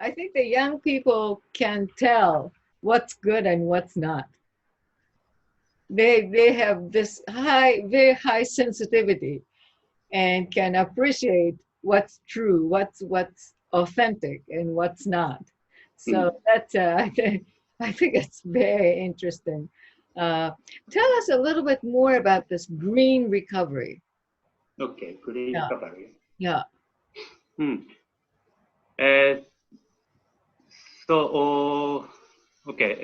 I think the young people can tell what's good and what's not. They have this very high sensitivity and can appreciate what's true, what's authentic, and what's not. So that's I think it's very interesting. Uh, Tell us a little bit more about this green recovery. Okay, green Yeah, recovery. yeah. Uh, so, okay,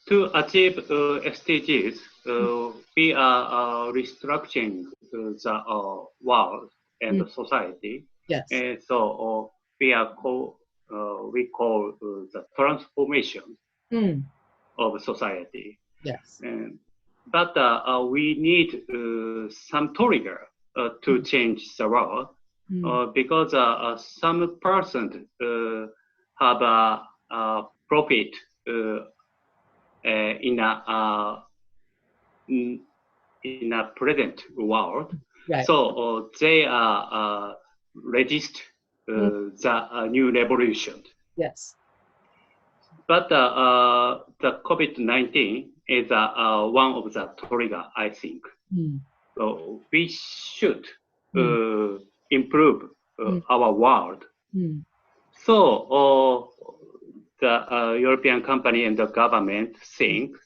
to achieve SDGs, we are restructuring the world and Mm, the society. yes. So we call the transformation Mm, of society. yes. And, but we need some trigger to Mm, change the world mm, because some person have a profit in in a present world. right. So they resist Mm, the new revolution. yes. But the COVID-19 is one of the trigger, I think. Mm, So we should mm, improve mm, our world. mm, So the European company and the government think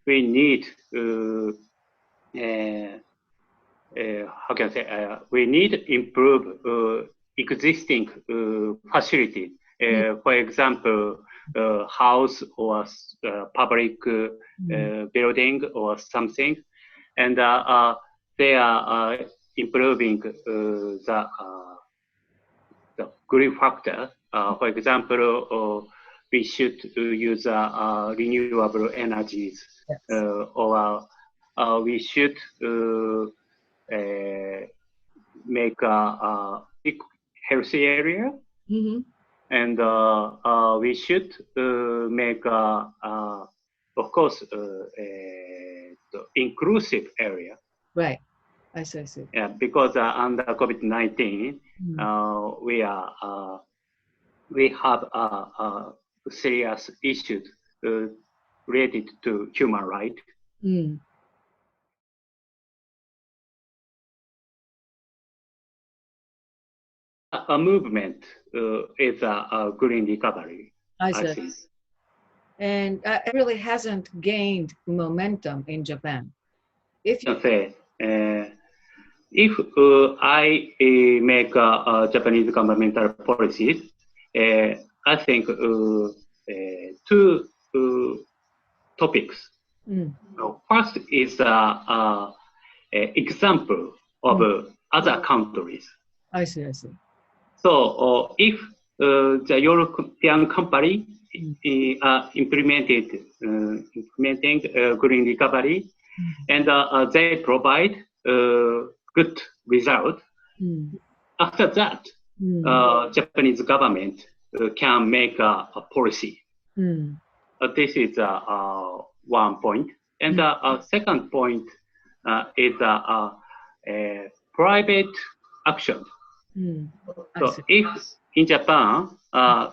we need how can I say we need to improve existing facility. mm, For example, house or public mm, building or something, and they are improving the green factor. For example, we should use renewable energies, yes. or we should make a healthy area, Hmm. and we should make, of course, the inclusive area. Right. I see. I see. Yeah, because under COVID-19, Mm, we have serious issues related to human rights. mm, A movement is a green recovery, I I see. think. And it really hasn't gained momentum in Japan. If you, I say, if I make Japanese governmental policies, I think two topics. mm, First is example of mm, other countries. I see. I see. So if the European company Mm, implementing green recovery, mm, and they provide good result, mm, after that, mm, Japanese government can make a policy. mm, This is one point. And mm, the second point is private action. mm. I So see. if in Japan,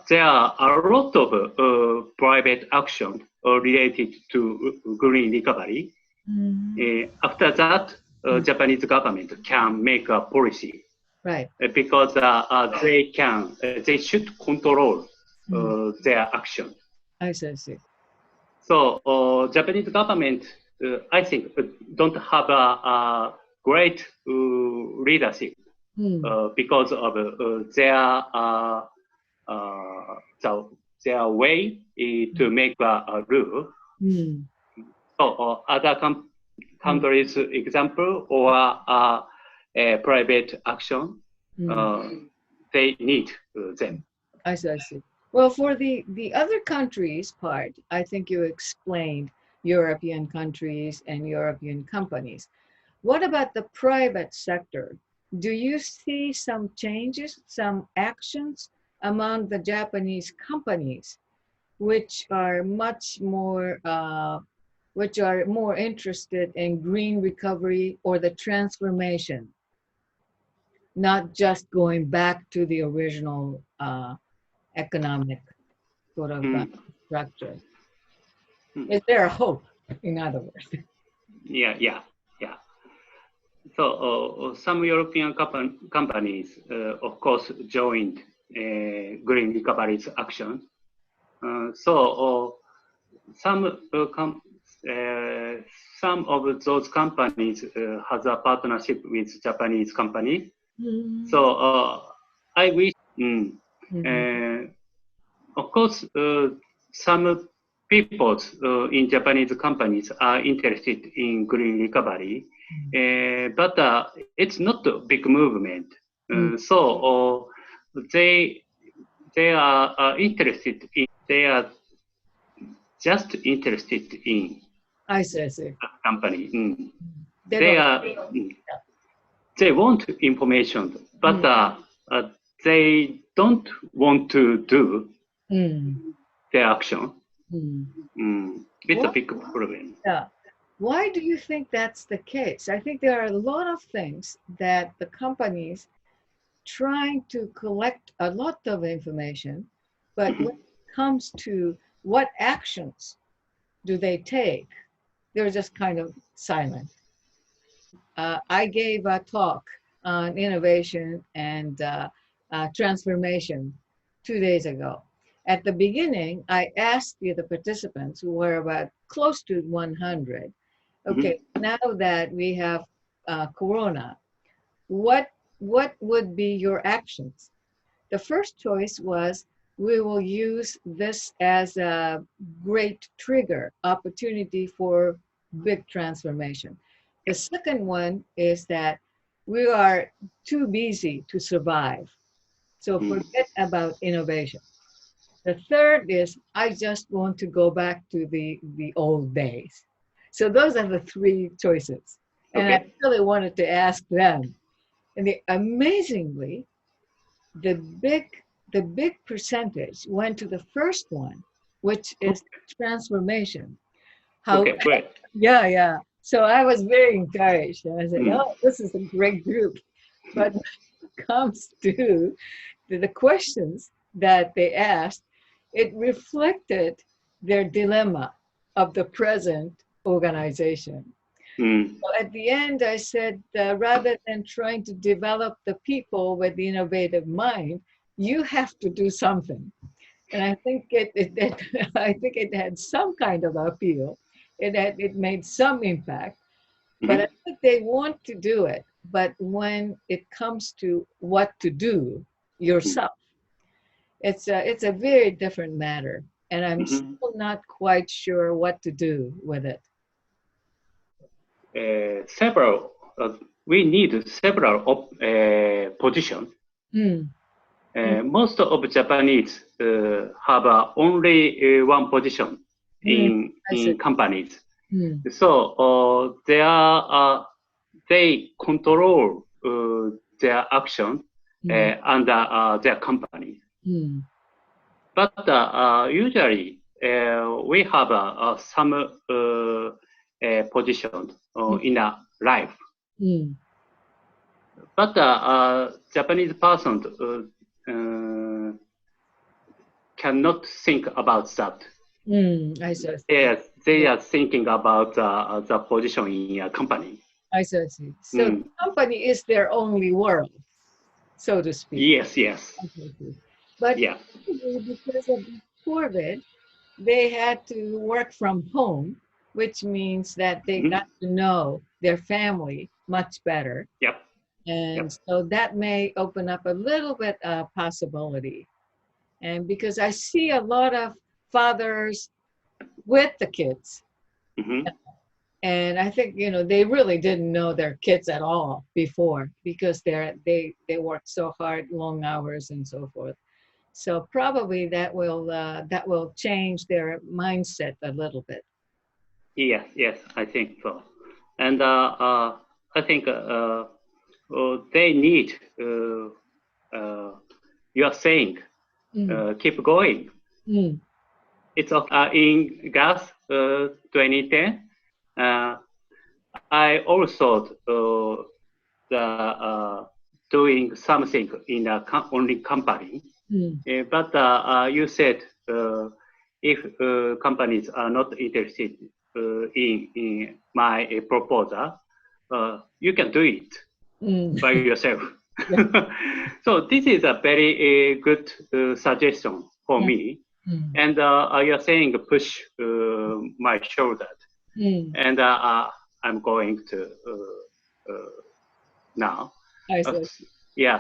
there are a lot of private action related to green recovery, Mm, after that, mm, Japanese government can make a policy right. because they should control Mm, their action. I see. I see. So Japanese government, I think, don't have a great leadership Mm, because of their way to make a rule. mm, So other mm, countries' example or private action, mm. uh, they need them. I see. I see. Well, for the other countries part, I think you explained European countries and European companies. What about the private sector? Do you see some changes, some actions among the Japanese companies, which are which are more interested in green recovery or the transformation? not just going back to the original economic sort of structure. Is there a hope, in other words? Yeah, yeah, yeah. So some European companies, of course, joined green recovery's action. So some some of those companies has a partnership with Japanese companies. Mm-hmm. So I wish, of course, some people in Japanese companies are interested in green recovery, but it's not a big movement. So they are interested in, they are just interested in I see. a company. They are they want information, but they don't want to do the action. It's a big problem. Yeah. Why do you think that's the case? I think there are a lot of things that the companies trying to collect a lot of information, but when it comes to what actions do they take, they're just kind of silent. I gave a talk on innovation and transformation 2 days ago. At the beginning, I asked the participants, who were about close to 100, okay, now that we have Corona, what would be your actions? The first choice was, we will use this as a great trigger, opportunity for big transformation. The second one is that we are too busy to survive. So forget about innovation. The third is, I just want to go back to the old days. So those are the three choices. And I really wanted to ask them. And amazingly, the big percentage went to the first one, which is transformation. How? Yeah. So I was very encouraged. And I said, oh, this is a great group. But when it comes to the questions that they asked, it reflected their dilemma of the present organization. So at the end, I said, rather than trying to develop the people with the innovative mind, you have to do something. And I think I think it had some kind of appeal. It made some impact, but I think they want to do it. But when it comes to what to do yourself, it's a very different matter. And I'm still not quite sure what to do with it. We need several positions. Most of Japanese have only one position in companies. So they control their action under their company. But usually we have some position in a life. But Japanese person cannot think about that. I see. They are thinking about the position in a company. I see. So the company is their only world, so to speak. Yes. But because of COVID, they had to work from home, which means that they got to know their family much better. And so that may open up a little bit of possibility. And because I see a lot of fathers with the kids. And I think, they really didn't know their kids at all before, because they worked so hard, long hours and so forth. So probably that will change their mindset a little bit. Yes, I think so. And I think they need, you are saying, keep going. It's in gas 2010. I also thought doing something in a only company. But you said if companies are not interested in my proposal, you can do it by yourself. Yeah. So this is a very good suggestion for me. And you're saying push my shoulder, and I'm going to now. I Uh, said, yeah,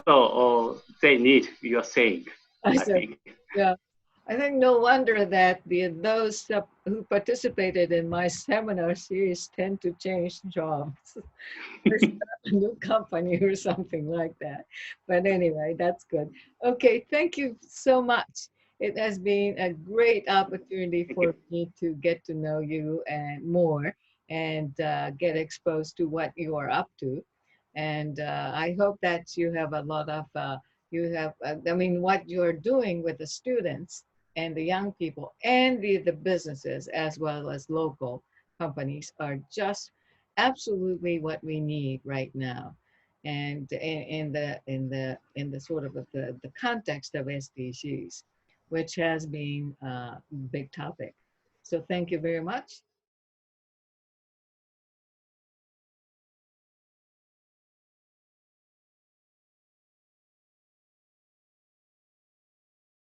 so they need your saying, I I said, think. yeah. I think no wonder that those who participated in my seminar series tend to change jobs or start a new company or something like that. But anyway, that's good. Okay, thank you so much. It has been a great opportunity Thank for you. me to get to know you and more and get exposed to what you are up to. And I hope that you have a lot of, I mean, what you're doing with the students and the young people and the businesses as well as local companies are just absolutely what we need right now. And in the sort of the context of SDGs, which has been a big topic. So thank you very much.